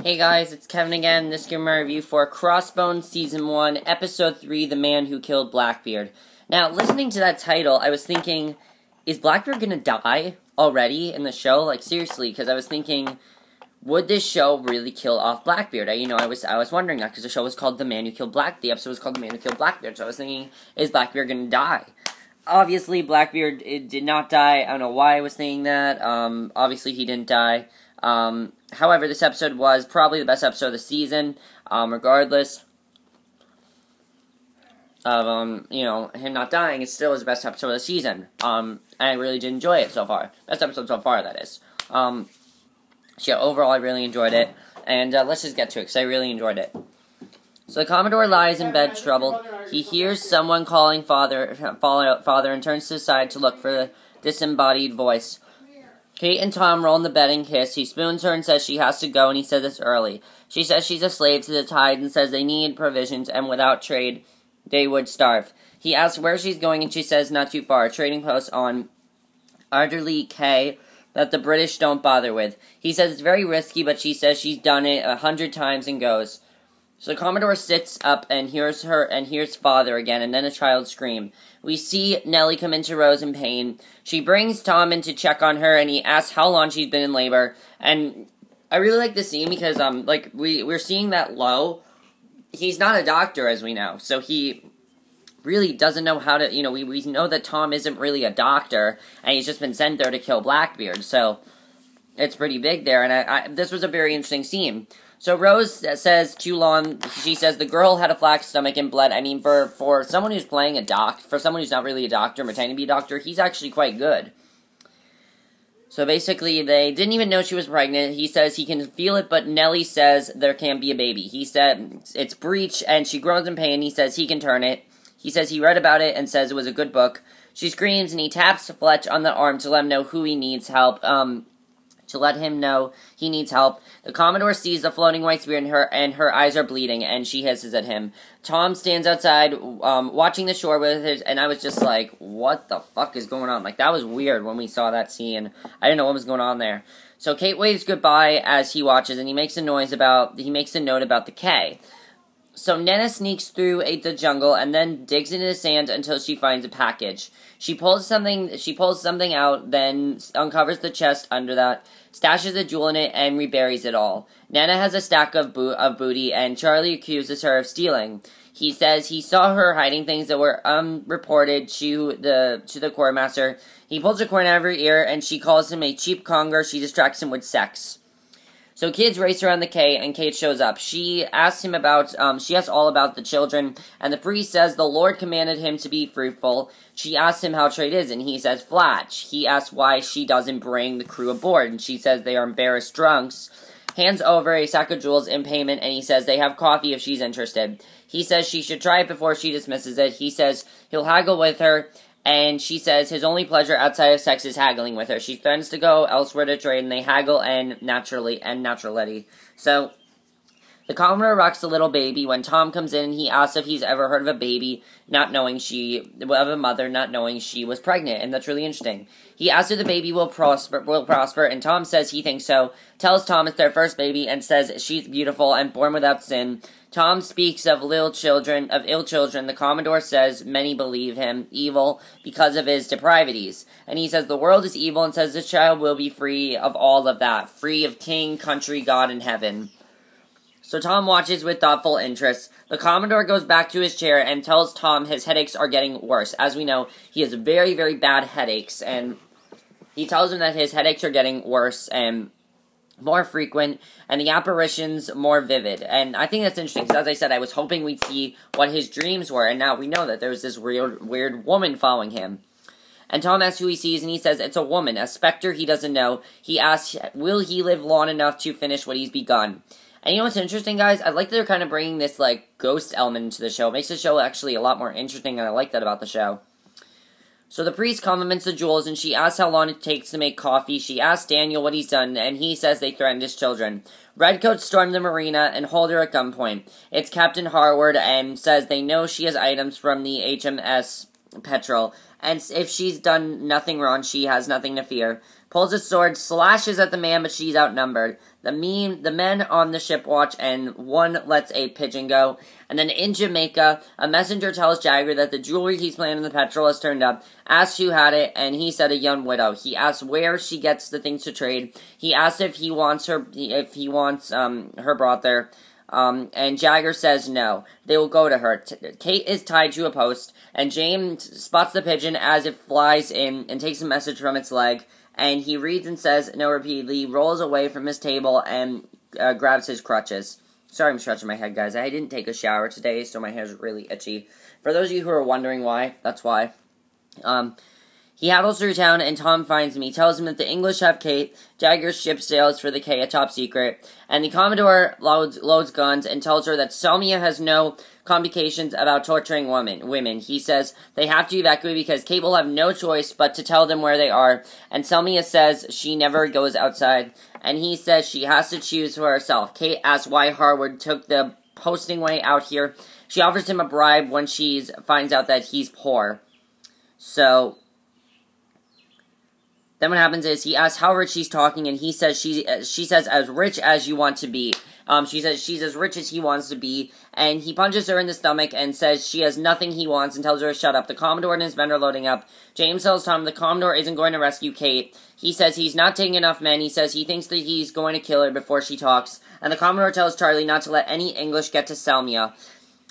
Hey guys, it's Kevin again. This is my review for Crossbones Season 1, Episode 3, The Man Who Killed Blackbeard. Now, listening to that title, I was thinking, is Blackbeard gonna die already in the show? Like, seriously, because I was thinking, would this show really kill off Blackbeard? I was wondering that, because the show was called The Man Who Killed the episode was called The Man Who Killed Blackbeard, so I was thinking, is Blackbeard gonna die? Obviously, Blackbeard did not die. I don't know why I was thinking that. Obviously, he didn't die. However, this episode was probably the best episode of the season, regardless of, him not dying. It still was the best episode of the season, and I really did enjoy it so far. Best episode so far, that is. So yeah, overall, I really enjoyed it, and let's just get to it, because I really enjoyed it. So the Commodore lies in bed troubled. He hears someone calling father, and turns to the side to look for the disembodied voice. Kate and Tom roll in the bed and kiss. He spoons her and says she has to go, and he says it's early. She says she's a slave to the tide and says they need provisions, and without trade, they would starve. He asks where she's going, and she says not too far, a trading post on Arderley Quay that the British don't bother with. He says it's very risky, but she says she's done it 100 times and goes. So the Commodore sits up and hears father again, and then a child scream. We see Nellie come into Rose in pain. She brings Tom in to check on her, and he asks how long she's been in labor. And I really like this scene because, we're seeing that Lowe, he's not a doctor, as we know. So he really doesn't know how to, we know that Tom isn't really a doctor, and he's just been sent there to kill Blackbeard. So it's pretty big there, and this was a very interesting scene. So Rose says too long. She says the girl had a flat stomach and bled. I mean, for someone who's playing for someone who's not really a doctor, pretending to be a doctor, he's actually quite good. So basically, they didn't even know she was pregnant. He says he can feel it, but Nellie says there can't be a baby. He said it's breech, and she groans in pain. He says he can turn it. He says he read about it and says it was a good book. She screams, and he taps Fletch on the arm to let him know who he needs help. To let him know he needs help. The Commodore sees the floating white spear in her, and her eyes are bleeding, and she hisses at him. Tom stands outside, watching the shore with his, and I was just like, what the fuck is going on? Like, that was weird when we saw that scene. I didn't know what was going on there. So Kate waves goodbye as he watches, and he makes a note about the K. So Nana sneaks through the jungle and then digs into the sand until she finds a package. She pulls something out, then uncovers the chest under that, stashes a jewel in it, and reburies it all. Nana has a stack of booty, and Charlie accuses her of stealing. He says he saw her hiding things that were reported to the quartermaster. He pulls a coin out of her ear, and she calls him a cheap conger. She distracts him with sex. So kids race around the K, and Kate shows up. She asks all about the children, and the priest says the Lord commanded him to be fruitful. She asks him how trade is, and he says flat. He asks why she doesn't bring the crew aboard, and she says they are embarrassed drunks. Hands over a sack of jewels in payment, and he says they have coffee if she's interested. He says she should try it before she dismisses it. He says he'll haggle with her, and she says his only pleasure outside of sex is haggling with her. She threatens to go elsewhere to trade, and they haggle naturally. So, the Commodore rocks the little baby when Tom comes in, and he asks if he's ever heard of a mother not knowing she was pregnant, and that's really interesting. He asks if the baby will prosper, and Tom says he thinks so, tells Tom it's their first baby, and says she's beautiful and born without sin. Tom speaks of ill children. The Commodore says many believe him evil because of his depravities. And he says the world is evil and says the child will be free of all of that. Free of king, country, God, and heaven. So Tom watches with thoughtful interest. The Commodore goes back to his chair and tells Tom his headaches are getting worse. As we know, he has very, very bad headaches. And he tells him that his headaches are getting worse and more frequent, and the apparitions more vivid. And I think that's interesting, because as I said, I was hoping we'd see what his dreams were, and now we know that there's this weird woman following him. And Tom asks who he sees, and he says it's a woman, a specter he doesn't know. He asks, will he live long enough to finish what he's begun? And you know what's interesting, guys? I like that they're kind of bringing this, ghost element into the show. It makes the show actually a lot more interesting, and I like that about the show. So the priest compliments the jewels, and she asks how long it takes to make coffee. She asks Daniel what he's done, and he says they threatened his children. Redcoats storm the marina and hold her at gunpoint. It's Captain Harward, and says they know she has items from the HMS Petrel, and if she's done nothing wrong, she has nothing to fear. pulls his sword, slashes at the man, but she's outnumbered. The men on the ship watch, and one lets a pigeon go. And then in Jamaica, a messenger tells Jagger that the jewelry he's planning in the Petrel has turned up, asks who had it, and he said a young widow. He asks where she gets the things to trade. He asks if he wants her brought there. And Jagger says no. They will go to her. Kate is tied to a post, and James spots the pigeon as it flies in and takes a message from its leg. And he reads and says no repeatedly, rolls away from his table, and grabs his crutches. Sorry I'm scratching my head, guys. I didn't take a shower today, so my hair's really itchy. For those of you who are wondering why, that's why. He haddles through town, and Tom finds him. He tells him that the English have Kate, Jagger's ship sails for the K, a top secret, and the Commodore loads guns and tells her that Selmia has no complications about torturing women. He says they have to evacuate because Kate will have no choice but to tell them where they are, and Selmia says she never goes outside, and he says she has to choose for herself. Kate asks why Harwood took the posting way out here. She offers him a bribe when she finds out that he's poor. So then what happens is he asks how rich she's talking, and she says as rich as you want to be. She says she's as rich as he wants to be, and he punches her in the stomach and says she has nothing he wants and tells her to shut up. The Commodore and his men are loading up. James tells Tom the Commodore isn't going to rescue Kate. He says he's not taking enough men. He says he thinks that he's going to kill her before she talks. And the Commodore tells Charlie not to let any English get to Selmia.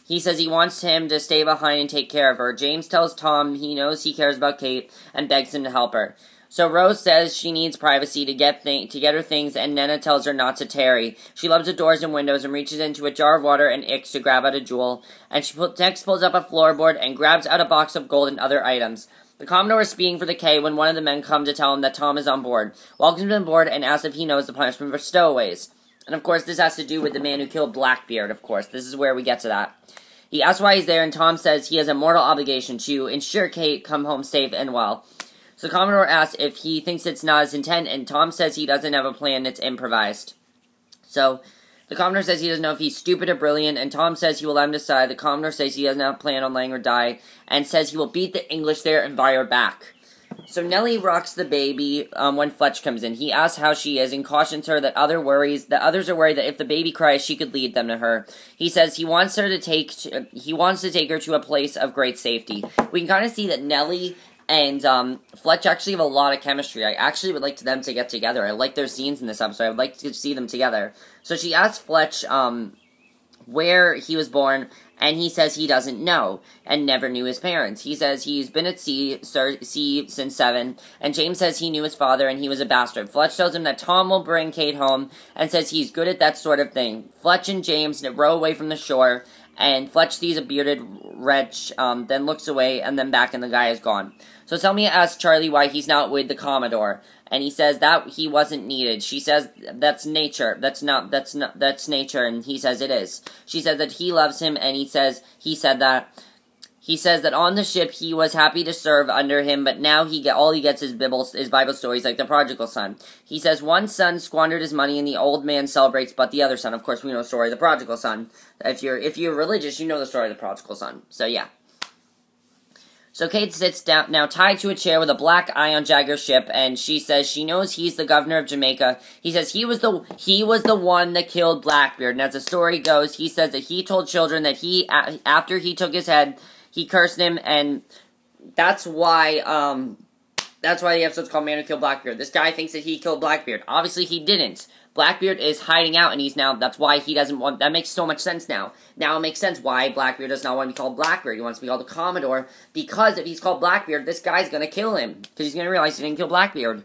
He says he wants him to stay behind and take care of her. James tells Tom he knows he cares about Kate and begs him to help her. So Rose says she needs privacy to get her things, and Nena tells her not to tarry. She loves the doors and windows and reaches into a jar of water and icks to grab out a jewel. And she next pulls up a floorboard and grabs out a box of gold and other items. The Commodore is speaking for the K when one of the men come to tell him that Tom is on board. Welcomes him aboard and asks if he knows the punishment for stowaways. And of course this has to do with the man who killed Blackbeard, of course. This is where we get to that. He asks why he's there, and Tom says he has a mortal obligation to ensure Kate come home safe and well. So the Commodore asks if he thinks it's not his intent, and Tom says he doesn't have a plan, it's improvised. So the Commodore says he doesn't know if he's stupid or brilliant, and Tom says he will let him decide. The Commodore says he doesn't have a plan on letting her die, and says he will beat the English there and buy her back. So Nellie rocks the baby when Fletch comes in. He asks how she is and cautions her that others are worried that if the baby cries, she could lead them to her. He says he wants to take her to a place of great safety. We can kind of see that Nellie and Fletch actually have a lot of chemistry. I actually would like them to get together. I like their scenes in this episode. I would like to see them together. So she asks Fletch where he was born, and he says he doesn't know and never knew his parents. He says he's been at sea since 7, and James says he knew his father and he was a bastard. Fletch tells him that Tom will bring Kate home and says he's good at that sort of thing. Fletch and James row away from the shore, and Fletch sees a bearded wretch, then looks away, and then back, and the guy is gone. So Selmia asks Charlie why he's not with the Commodore, and he says that he wasn't needed. She says that's nature. That's nature, and he says it is. She says that he loves him, and he says that on the ship he was happy to serve under him, but now all he gets is Bible stories like the prodigal son. He says one son squandered his money and the old man celebrates, but the other son, of course, we know the story of the prodigal son. If you're religious, you know the story of the prodigal son. So yeah. So Kate sits down, now tied to a chair with a black eye on Jagger's ship, and she says she knows he's the governor of Jamaica. He says he was the one that killed Blackbeard, and as the story goes, he says that he told children that after he took his head, he cursed him, and that's why the episode's called Man Who Killed Blackbeard. This guy thinks that he killed Blackbeard. Obviously, he didn't. Blackbeard is hiding out, and that's why he doesn't want, that makes so much sense now. Now it makes sense why Blackbeard does not want to be called Blackbeard. He wants to be called the Commodore, because if he's called Blackbeard, this guy's gonna kill him, because he's gonna realize he didn't kill Blackbeard.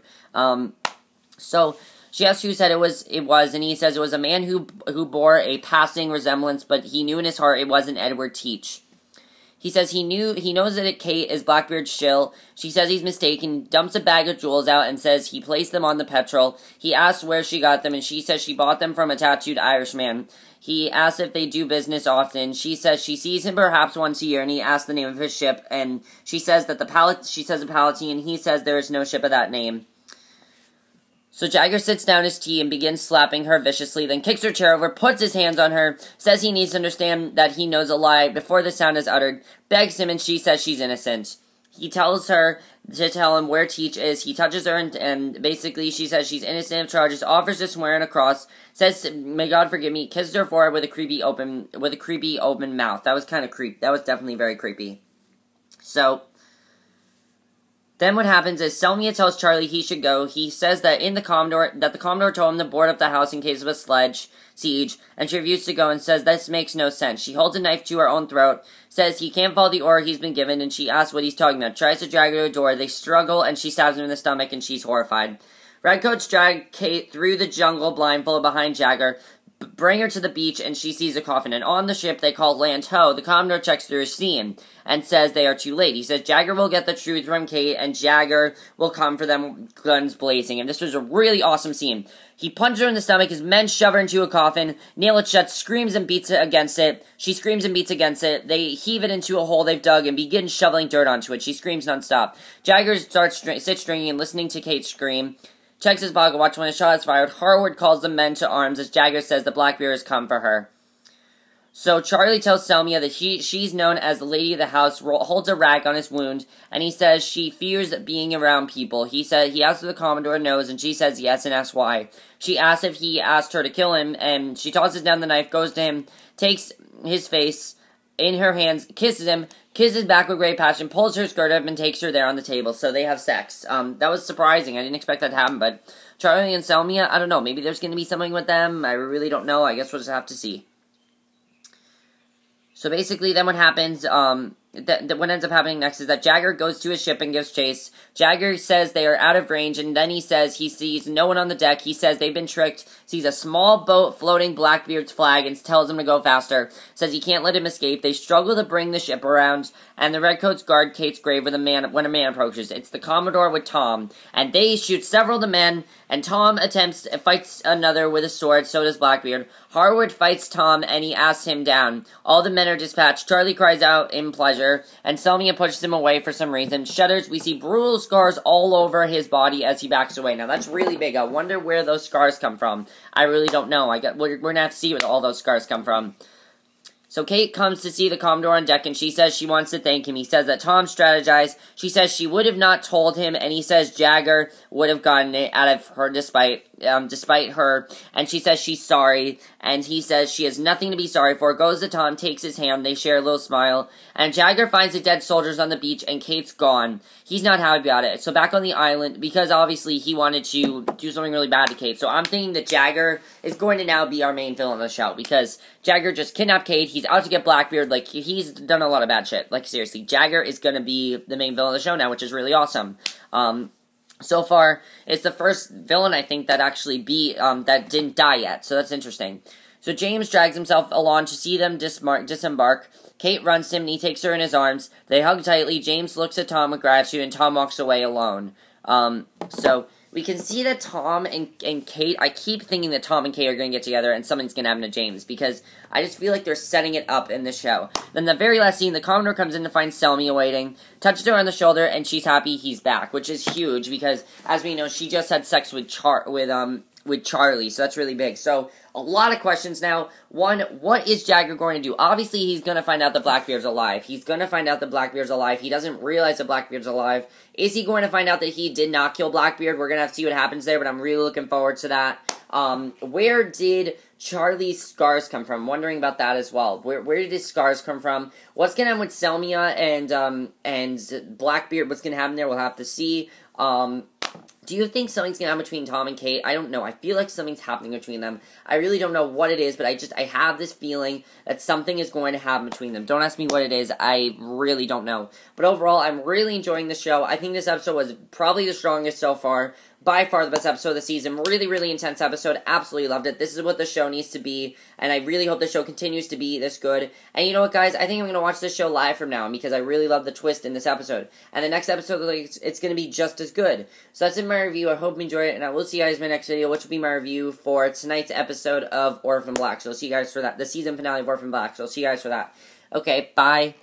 So she asks who said it was, and he says it was a man who bore a passing resemblance, but he knew in his heart it wasn't Edward Teach. He says he knows that Kate is Blackbeard's shill. She says he's mistaken, dumps a bag of jewels out, and says he placed them on the Petrel. He asks where she got them, and she says she bought them from a tattooed Irishman. He asks if they do business often. She says she sees him perhaps once a year, and he asks the name of his ship, and she says that the Palatine, and he says there is no ship of that name. So Jagger sits down his tea and begins slapping her viciously, then kicks her chair over, puts his hands on her, says he needs to understand that he knows a lie before the sound is uttered, begs him, and she says she's innocent. He tells her to tell him where Teach is. He touches her, and basically she says she's innocent of charges, offers to swear on a cross, says, "May God forgive me," kisses her forehead with a creepy open mouth. That was kind of That was definitely very creepy. So then what happens is Selmia tells Charlie he should go. He says that the Commodore told him to board up the house in case of a siege, and she refuses to go and says this makes no sense. She holds a knife to her own throat, says he can't follow the order he's been given, and she asks what he's talking about. Tries to drag her to a door. They struggle, and she stabs him in the stomach, and she's horrified. Redcoats drag Kate through the jungle blindfolded behind Jagger, bring her to the beach, and she sees a coffin. And on the ship they call Land Ho. The Commodore checks through his scene and says they are too late. He says Jagger will get the truth from Kate, and Jagger will come for them, guns blazing. And this was a really awesome scene. He punches her in the stomach, his men shove her into a coffin, nail it shut, screams and beats it against it. She screams and beats against it. They heave it into a hole they've dug and begin shoveling dirt onto it. She screams nonstop. Jagger starts stringing and listening to Kate scream. Checks his pocket watch when a shot is fired. Harwood calls the men to arms as Jagger says the Blackbeard has come for her. So Charlie tells Selmia that she's known as the lady of the house, holds a rag on his wound, and he says she fears being around people. He asks if the Commodore knows, and she says yes and asks why. She asks if he asked her to kill him, and she tosses down the knife, goes to him, takes his face in her hands, kisses him, kisses back with great passion, pulls her skirt up, and takes her there on the table. So they have sex. That was surprising. I didn't expect that to happen, but Charlie and Selmia, I don't know. Maybe there's going to be something with them. I really don't know. I guess we'll just have to see. So basically, then what happens, what ends up happening next is that Jagger goes to his ship and gives chase. Jagger says they are out of range, and then he says he sees no one on the deck. He says they've been tricked, sees a small boat floating Blackbeard's flag, and tells him to go faster. Says he can't let him escape. They struggle to bring the ship around, and the Redcoats guard Kate's grave when a man approaches. It's the Commodore with Tom, and they shoot several of the men, and Tom fights another with a sword, so does Blackbeard. Harwood fights Tom, and he asks him down. All the men are dispatched. Charlie cries out in pleasure, and Selmia pushes him away for some reason. Shudders. We see brutal scars all over his body as he backs away. Now, that's really big. I wonder where those scars come from. I really don't know. We're going to have to see where all those scars come from. So Kate comes to see the Commodore on deck, and she says she wants to thank him. He says that Tom strategized. She says she would have not told him, and he says Jagger would have gotten it out of her despite her, and she says she's sorry, and he says she has nothing to be sorry for. Goes to Tom, takes his hand, they share a little smile, and Jagger finds the dead soldiers on the beach, and Kate's gone. He's not happy about it. So back on the island, because obviously he wanted to do something really bad to Kate, so I'm thinking that Jagger is going to now be our main villain of the show, because Jagger just kidnapped Kate, he's out to get Blackbeard, like, he's done a lot of bad shit. Like, seriously, Jagger is going to be the main villain of the show now, which is really awesome. So far, it's the first villain, I think, that actually that didn't die yet, so that's interesting. So James drags himself along to see them disembark. Kate runs to him, and he takes her in his arms. They hug tightly. James looks at Tom with gratitude, and Tom walks away alone. So we can see that Tom and Kate, I keep thinking that Tom and Kate are going to get together and something's going to happen to James, because I just feel like they're setting it up in the show. Then the very last scene, the Commodore comes in to find Selmia waiting, touches her on the shoulder, and she's happy he's back, which is huge, because, as we know, she just had sex with Charlie, so that's really big. So, a lot of questions now. One, what is Jagger going to do? Obviously, he's going to find out that Blackbeard's alive. He doesn't realize that Blackbeard's alive. Is he going to find out that he did not kill Blackbeard? We're going to have to see what happens there, but I'm really looking forward to that. Where did Charlie's scars come from? I'm wondering about that as well. Where did his scars come from? What's going to happen with Selmia and Blackbeard? What's going to happen there? We'll have to see. Do you think something's going to happen between Tom and Kate? I don't know. I feel like something's happening between them. I really don't know what it is, but I have this feeling that something is going to happen between them. Don't ask me what it is. I really don't know. But overall, I'm really enjoying the show. I think this episode was probably the strongest so far. By far the best episode of the season. Really, really intense episode. Absolutely loved it. This is what the show needs to be, and I really hope the show continues to be this good. And you know what, guys? I think I'm going to watch this show live from now on, because I really love the twist in this episode. And the next episode, it's going to be just as good. So that's in my review. I hope you enjoyed it, and I will see you guys in my next video, which will be my review for tonight's episode of Orphan Black. So I'll see you guys for that. The season finale of Orphan Black. So I'll see you guys for that. Okay, bye.